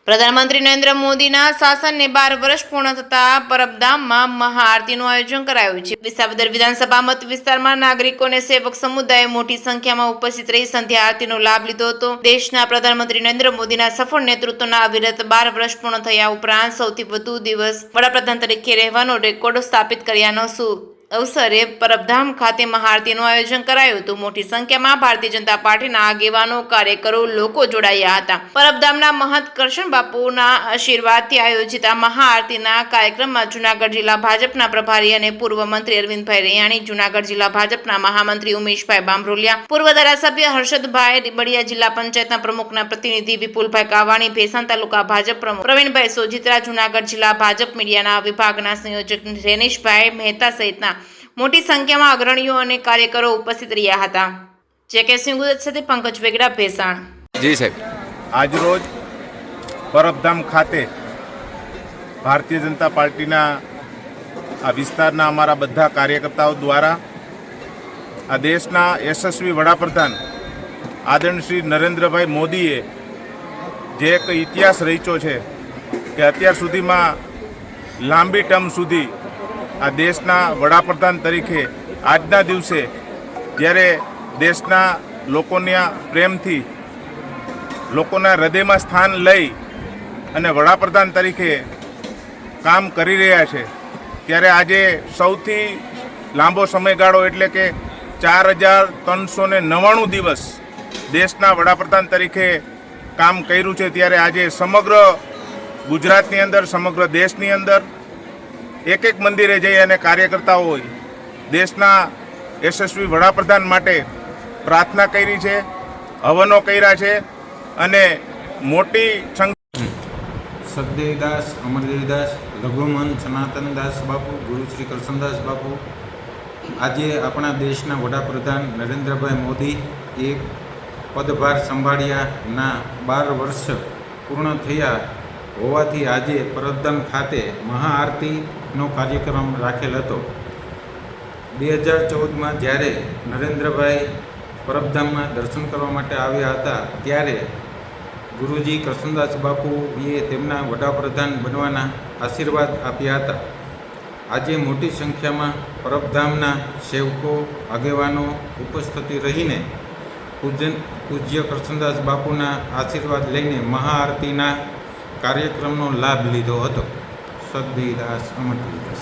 પ્રધાનમંત્રી નરેન્દ્ર મોદીના શાસનને 12 વર્ષ પૂર્ણ થતા પરબધામમાં મહાઆરતીનું આયોજન કરાયું છે। વિસાવદર વિધાનસભા મત વિસ્તારમાં નાગરિકો અને સેવક સમુદાયે મોટી સંખ્યામાં ઉપસ્થિત રહી સંધ્યા આરતીનો લાભ લીધો હતો। દેશના પ્રધાનમંત્રી નરેન્દ્ર મોદીના સફળ નેતૃત્વના અવિરત 12 વર્ષ પૂર્ણ થયા ઉપરાંત સૌથી વધુ દિવસ વડાપ્રધાન તરીકે રહેવાનો રેકોર્ડ સ્થાપિત કર્યાનો અવસરે પરબધામ ખાતે મહાઆરતીનું આયોજન કરાયું હતું। મોટી સંખ્યામાં ભારતીય જનતા પાર્ટીના આગેવાનો, કાર્યકરો, લોકો જોડાયા હતા। પરબધામના મહંત કરશન બાપુના આશીર્વાદથી આયોજિત આ મહાઆરતીના કાર્યક્રમમાં જૂનાગઢ જિલ્લા ભાજપના પ્રભારી અને પૂર્વ મંત્રી અરવિંદભાઈ રૈયાણી, જૂનાગઢ જિલ્લા ભાજપના મહામંત્રી ઉમેશભાઈ બામરોલિયા, પૂર્વ ધારાસભ્ય હર્ષદભાઈ રીબડિયા, જિલ્લા પંચાયતના પ્રમુખના પ્રતિનિધિ વિપુલભાઈ કાવાણી, ભેસાણ તાલુકા ભાજપ પ્રમુખ પ્રવીણભાઈ સોજિત્રા, જૂનાગઢ જિલ્લા ભાજપ મીડિયાના વિભાગના સંયોજક રેનેશભાઈ મહેતા સહિતના મોટી સંખ્યામાં અગ્રણીઓ અને કાર્યકરો ઉપસ્થિત રહ્યા હતા। જે.કે. સિંહ ગુજરાત સાથે પંકજ વેગડા, ભેસાણ। જી સાહેબ, આજરોજ પરબધામ ખાતે ભારતીય જનતા પાર્ટીના આ વિસ્તારના અમારા બધા કાર્યકર્તાઓ દ્વારા આ દેશના યશસ્વી વડાપ્રધાન આદરણીય શ્રી નરેન્દ્રભાઈ મોદીએ જે એક ઇતિહાસ રચ્યો છે કે અત્યાર સુધીમાં લાંબી ટર્મ સુધી આ દેશના વડાપ્રધાન તરીકે આજના દિવસે જ્યારે દેશના લોકોના પ્રેમથી લોકોના હૃદયમાં સ્થાન લઈ અને વડાપ્રધાન તરીકે કામ કરી રહ્યા છે ત્યારે આજે સૌથી લાંબો સમયગાળો એટલે કે 4399 દિવસ દેશના વડાપ્રધાન તરીકે કામ કર્યું છે। ત્યારે આજે સમગ્ર ગુજરાતની અંદર, સમગ્ર દેશની અંદર એક એક મંદિરે જઈ અને કાર્યકર્તાઓ દેશના યશસ્વી વડાપ્રધાન માટે પ્રાર્થના કરી છે, હવનો કર્યા છે અને મોટી સદદેવદાસ, અમરદેવદાસ, લઘુમન સનાતનદાસ બાપુ, ગુરુ શ્રી કરશનદાસ બાપુ, આજે આપણા દેશના વડાપ્રધાન નરેન્દ્રભાઈ મોદી એક પદભાર સંભાળ્યાના 12 વર્ષ પૂર્ણ થયા હોવાથી આજે પરબધામ ખાતે મહાઆરતીનો કાર્યક્રમ રાખેલ હતો। 2014માં જ્યારે નરેન્દ્રભાઈ પરબધામમાં દર્શન કરવા માટે આવ્યા હતા ત્યારે ગુરુજી કરશનદાસ બાપુએ તેમના વડાપ્રધાન બનવાના આશીર્વાદ આપ્યા હતા। આજે મોટી સંખ્યામાં પરબધામના સેવકો, આગેવાનો ઉપસ્થિત રહીને પૂજ્ય કરશનદાસ બાપુના આશીર્વાદ લઈને મહાઆરતીના કાર્યક્રમનો લાભ લીધો હતો। સદદેવદાસ, અમરદેવદાસ।